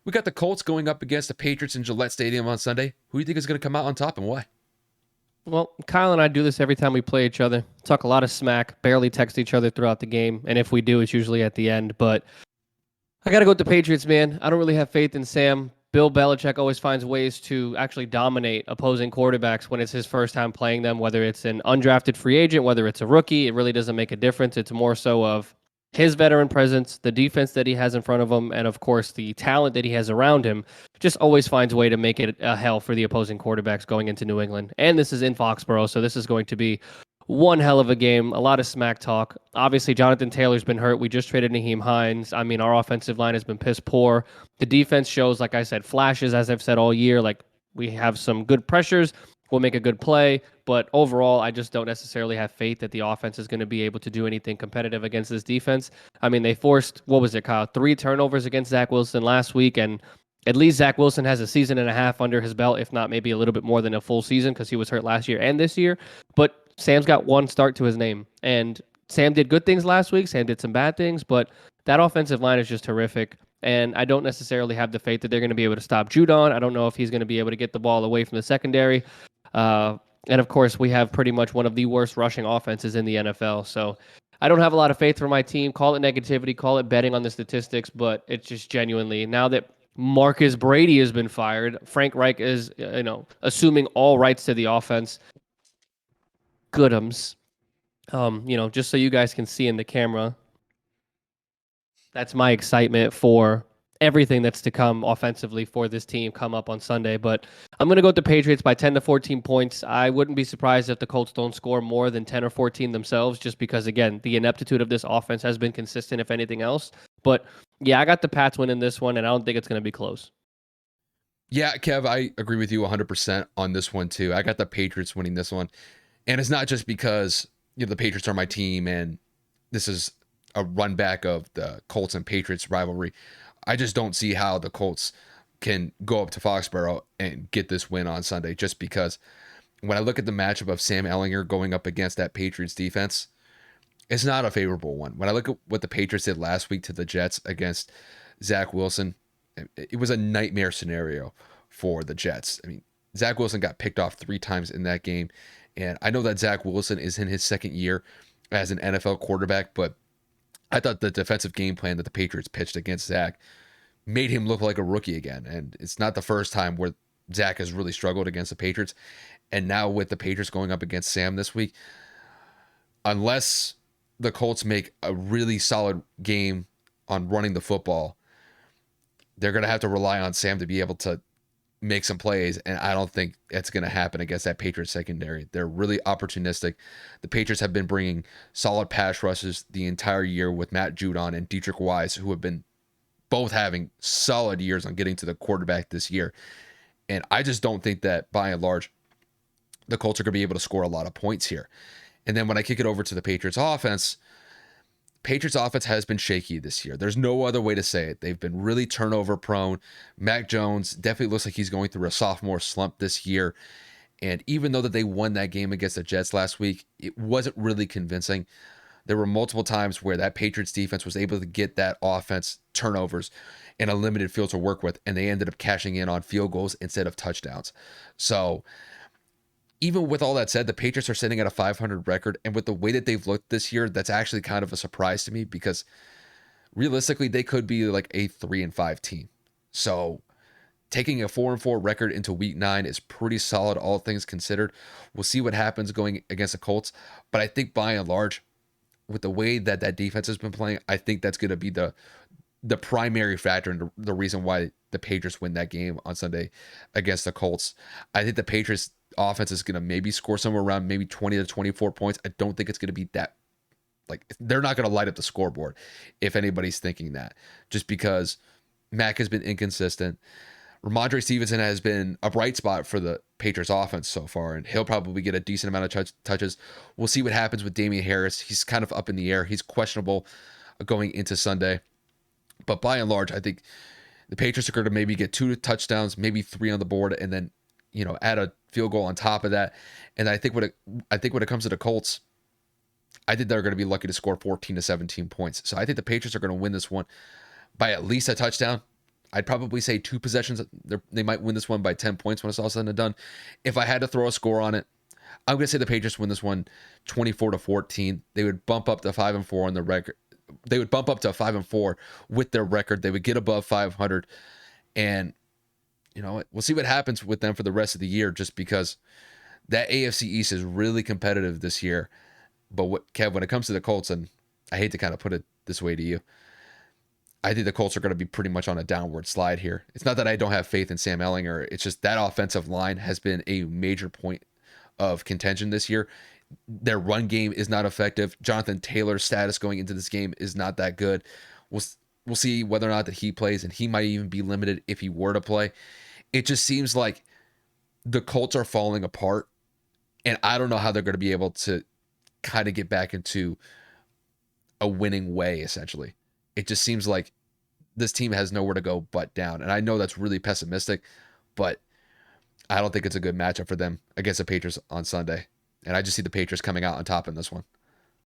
We got the Colts going up against the Patriots in Gillette Stadium on Sunday. Who do you think is going to come out on top and why? Well, Kyle and I do this every time we play each other. Talk a lot of smack, barely text each other throughout the game, and if we do, it's usually at the end. But I got to go with the Patriots, man. I don't really have faith in Sam. Bill Belichick always finds ways to actually dominate opposing quarterbacks when it's his first time playing them, whether it's an undrafted free agent, whether it's a rookie. It really doesn't make a difference. It's more so of his veteran presence, the defense that he has in front of him, and of course the talent that he has around him. Just always finds a way to make it a hell for the opposing quarterbacks going into New England. And this is in Foxborough, so this is going to be one hell of a game, a lot of smack talk. Obviously, Jonathan Taylor's been hurt. We just traded Naheem Hines. I mean, our offensive line has been piss poor. The defense shows, like I said, flashes, as I've said all year. Like, we have some good pressures. We'll make a good play. But overall, I just don't necessarily have faith that the offense is going to be able to do anything competitive against this defense. I mean, they forced, what was it, Kyle? 3 turnovers against Zach Wilson last week. And at least Zach Wilson has a season and a half under his belt, if not maybe a little bit more than a full season because he was hurt last year and this year. But Sam's got one start to his name. And Sam did good things last week. Sam did some bad things, but that offensive line is just horrific. And I don't necessarily have the faith that they're going to be able to stop Judon. I don't know if he's going to be able to get the ball away from the secondary. And of course, we have pretty much one of the worst rushing offenses in the NFL. So I don't have a lot of faith for my team. Call it negativity, call it betting on the statistics, but it's just genuinely now that Marcus Brady has been fired, Frank Reich is, assuming all rights to the offense. Goodums. Just so you guys can see in the camera, that's my excitement for everything that's to come offensively for this team come up on Sunday. But I'm going to go with the Patriots by 10 to 14 points. I wouldn't be surprised if the Colts don't score more than 10 or 14 themselves, just because, again, the ineptitude of this offense has been consistent, if anything else. But yeah, I got the Pats winning this one, and I don't think it's going to be close. Yeah, Kev, I agree with you 100% on this one too. I got the Patriots winning this one. And it's not just because, the Patriots are my team and this is a run back of the Colts and Patriots rivalry. I just don't see how the Colts can go up to Foxborough and get this win on Sunday, just because when I look at the matchup of Sam Ehlinger going up against that Patriots defense, it's not a favorable one. When I look at what the Patriots did last week to the Jets against Zach Wilson, it was a nightmare scenario for the Jets. I mean, Zach Wilson got picked off 3 times in that game. And I know that Zach Wilson is in his second year as an NFL quarterback, but I thought the defensive game plan that the Patriots pitched against Zach made him look like a rookie again. And it's not the first time where Zach has really struggled against the Patriots. And now with the Patriots going up against Sam this week, unless the Colts make a really solid game on running the football, they're going to have to rely on Sam to be able to make some plays, and I don't think it's going to happen against that Patriots secondary. They're really opportunistic. The Patriots have been bringing solid pass rushes the entire year with Matt Judon and Dietrich Wise, who have been both having solid years on getting to the quarterback this year. And I just don't think that, by and large, the Colts are going to be able to score a lot of points here. And then when I kick it over to the Patriots offense has been shaky this year. There's no other way to say it. They've been really turnover prone. Mac Jones definitely looks like he's going through a sophomore slump this year. And even though that they won that game against the Jets last week, it wasn't really convincing. There were multiple times where that Patriots defense was able to get that offense turnovers and a limited field to work with, and they ended up cashing in on field goals instead of touchdowns. So even with all that said, the Patriots are sitting at a 500 record, and with the way that they've looked this year, that's actually kind of a surprise to me, because realistically, they could be like a 3-5 team. So taking a 4-4 record into week 9 is pretty solid, all things considered. We'll see what happens going against the Colts, but I think by and large, with the way that that defense has been playing, I think that's going to be the primary factor and the reason why the Patriots win that game on Sunday against the Colts. I think the Patriots offense is going to maybe score somewhere around maybe 20 to 24 points. I don't think it's going to be that, like, they're not going to light up the scoreboard if anybody's thinking that, just because Mac has been inconsistent. Ramondre Stevenson has been a bright spot for the Patriots offense so far, and he'll probably get a decent amount of touches. We'll see what happens with Damian Harris. He's kind of up in the air. He's questionable going into Sunday. But by and large, I think the Patriots are going to maybe get 2 touchdowns, maybe 3 on the board, and then, add a field goal on top of that. And I think when it comes to the Colts, I think they're going to be lucky to score 14 to 17 points. So I think the Patriots are going to win this one by at least a touchdown. I'd probably say 2 possessions. They might win this one by 10 points when it's all said and done. If I had to throw a score on it, I'm going to say the Patriots win this one 24-14. They would bump up to 5-4 on the record. They would bump up to 5-4 with their record. They would get above 500. And, we'll see what happens with them for the rest of the year, just because that AFC East is really competitive this year. But Kev, when it comes to the Colts, and I hate to kind of put it this way to you, I think the Colts are going to be pretty much on a downward slide here. It's not that I don't have faith in Sam Ellinger. It's just that offensive line has been a major point of contention this year. Their run game is not effective. Jonathan Taylor's status going into this game is not that good. We'll see whether or not that he plays, and he might even be limited if he were to play. It just seems like the Colts are falling apart, and I don't know how they're going to be able to kind of get back into a winning way, essentially. It just seems like this team has nowhere to go but down. And I know that's really pessimistic, but I don't think it's a good matchup for them against the Patriots on Sunday. And I just see the Patriots coming out on top in this one.